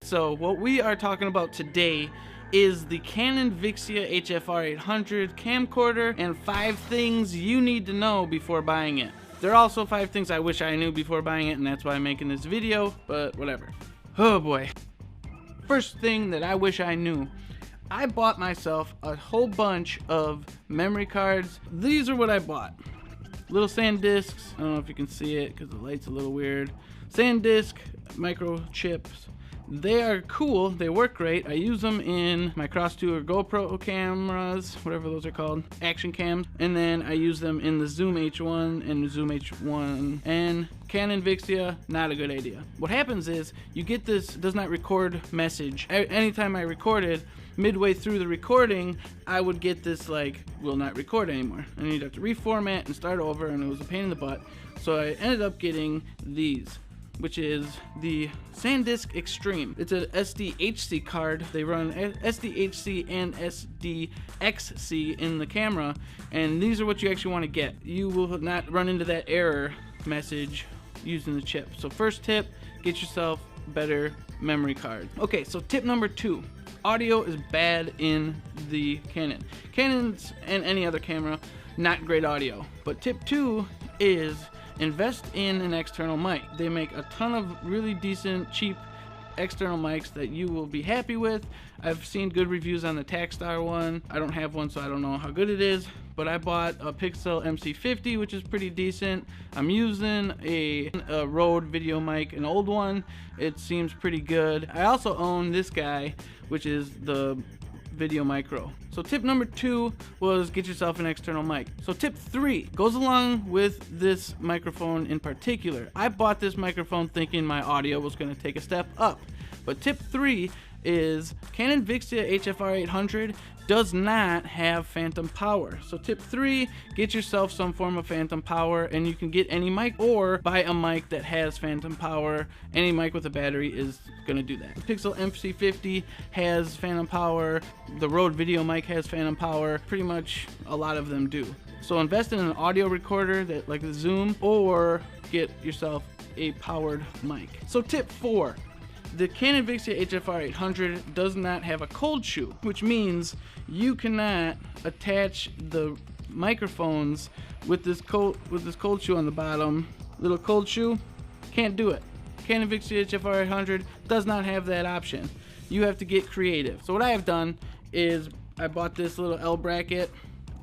So what we are talking about today is the Canon Vixia HFR 800 camcorder and 5 things you need to know before buying it. There are also 5 things I wish I knew before buying it, and that's why I'm making this video, but whatever. Oh boy. First thing that I wish I knew. I bought myself a whole bunch of memory cards. These are what I bought. Little SanDiscs. I don't know if you can see it because the light's a little weird. SanDisk microchips. They are cool, they work great. I use them in my Cross 2 or GoPro cameras, whatever those are called, action cams. And then I use them in the Zoom H1 and the Zoom H1. And Canon Vixia, not a good idea. What happens is, you get this does not record message. Anytime I recorded, midway through the recording, I would get this like, will not record anymore. And you'd have to reformat and start over, and it was a pain in the butt. So I ended up getting these, which is the SanDisk Extreme. It's a SDHC card. They run SDHC and SDXC in the camera, and these are what you actually want to get. You will not run into that error message using the chip. So first tip, get yourself better memory card. Okay, so tip number 2. Audio is bad in the Canon. Canons and any other camera, not great audio. But tip 2 is invest in an external mic. They make a ton of really decent, cheap external mics that you will be happy with. I've seen good reviews on the Takstar one. I don't have one, so I don't know how good it is, but I bought a Pixel MC50, which is pretty decent. I'm using a Rode video mic, an old one. It seems pretty good. I also own this guy, which is the Video Micro. So tip number 2 was get yourself an external mic. So tip 3 goes along with this microphone in particular. I bought this microphone thinking my audio was going to take a step up. But tip 3 is Canon Vixia HFR 800 does not have phantom power. So tip 3, get yourself some form of phantom power, and you can get any mic or buy a mic that has phantom power. Any mic with a battery is gonna do that. Pixel MC50 has phantom power. The Rode video mic has phantom power. Pretty much a lot of them do. So invest in an audio recorder that like the Zoom, or get yourself a powered mic. So tip 4. The Canon Vixia HFR 800 does not have a cold shoe, which means you cannot attach the microphones with this cold shoe on the bottom. Little cold shoe, can't do it. Canon Vixia HFR 800 does not have that option. You have to get creative. So what I have done is I bought this little L bracket.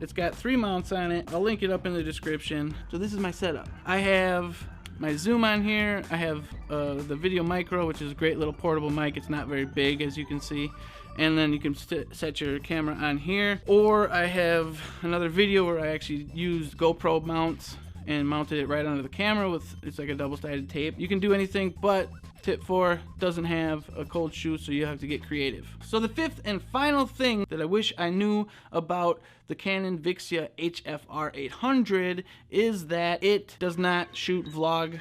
It's got 3 mounts on it. I'll link it up in the description. So this is my setup. I have my Zoom on here. I have the Video Micro, which is a great little portable mic. It's not very big, as you can see. And then you can set your camera on here. Or I have another video where I actually used GoPro mounts and mounted it right onto the camera with, it's like a double-sided tape. You can do anything, but tip 4 doesn't have a cold shoe, so you have to get creative. So the 5th and final thing that I wish I knew about the Canon Vixia HFR 800 is that it does not shoot vlog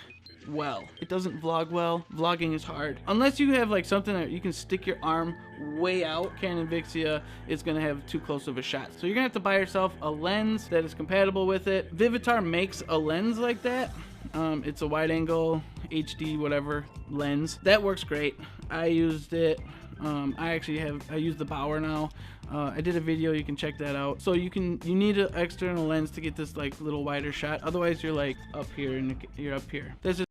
well. It doesn't vlog well. Vlogging is hard. Unless you have like something that you can stick your arm way out, Canon Vixia is gonna have too close of a shot. So you're gonna have to buy yourself a lens that is compatible with it. Vivitar makes a lens like that. It's a wide angle HD whatever lens that works great. I used it. I use the Bauer now. I did a video, you can check that out. So you need an external lens to get this like little wider shot. Otherwise you're like up here and you're up here. This is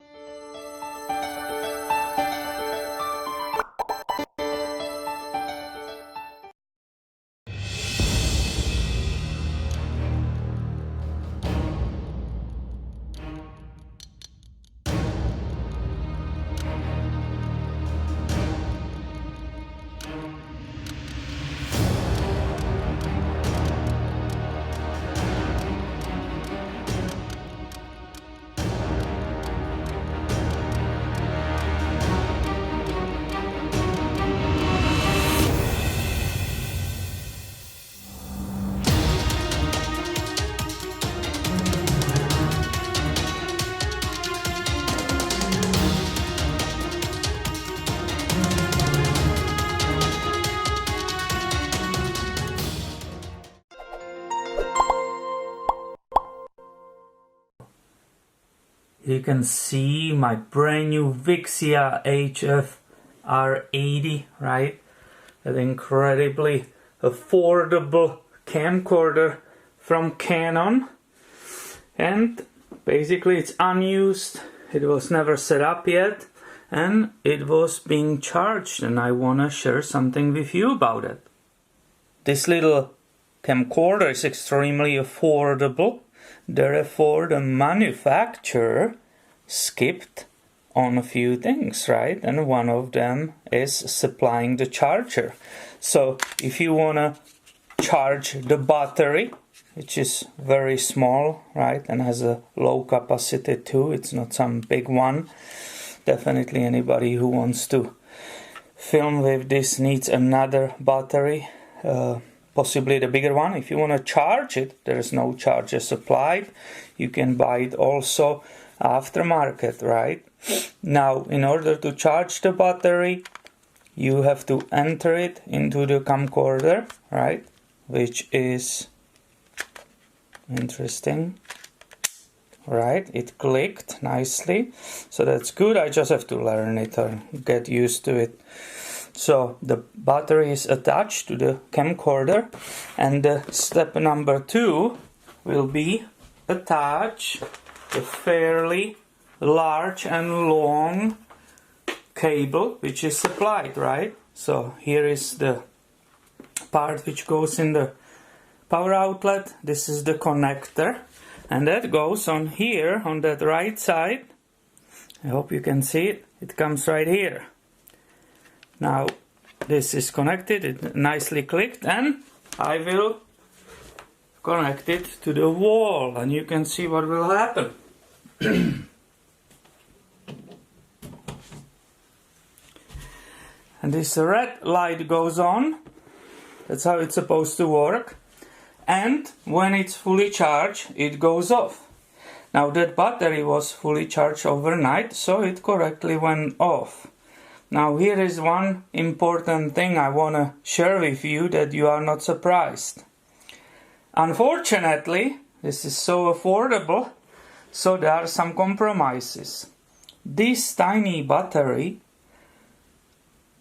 You can see my brand new Vixia HF R80, right? An incredibly affordable camcorder from Canon, and basically it's unused. It was never set up yet, and it was being charged, and I wanna share something with you about it. This little camcorder is extremely affordable, therefore the manufacturer skipped on a few things, right? And one of them is supplying the charger. So if you wanna charge the battery, which is very small, right, and has a low capacity too, it's not some big one. Definitely anybody who wants to film with this needs another battery, possibly the bigger one. If you want to charge it, there is no charger supplied. You can buy it also aftermarket, right? Now, in order to charge the battery, you have to enter it into the camcorder, right, which is interesting. Right, it clicked nicely, so that's good. I just have to learn it or get used to it. So the battery is attached to the camcorder, and step number 2 will be attach the fairly large and long cable which is supplied, right? So here is the part which goes in the power outlet. This is the connector, and that goes on here on that right side. I hope you can see it. It comes right here. Now this is connected, it nicely clicked, and I will connect it to the wall, and you can see what will happen. And this red light goes on. That's how it's supposed to work. And when it's fully charged, it goes off. Now that battery was fully charged overnight, so it correctly went off. Now here is one important thing I want to share with you that you are not surprised. Unfortunately, this is so affordable, so there are some compromises. This tiny battery,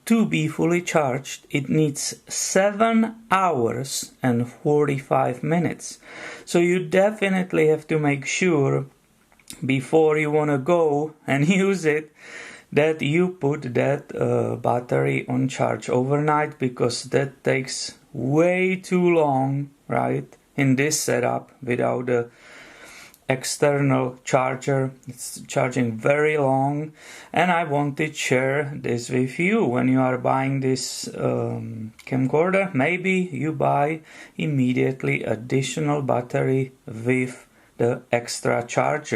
to be fully charged, it needs 7 hours and 45 minutes. So you definitely have to make sure before you want to go and use it that you put that battery on charge overnight, because that takes way too long, right? In this setup without the external charger, it's charging very long, and I wanted to share this with you. When you are buying this camcorder, maybe you buy immediately additional battery with the extra charger.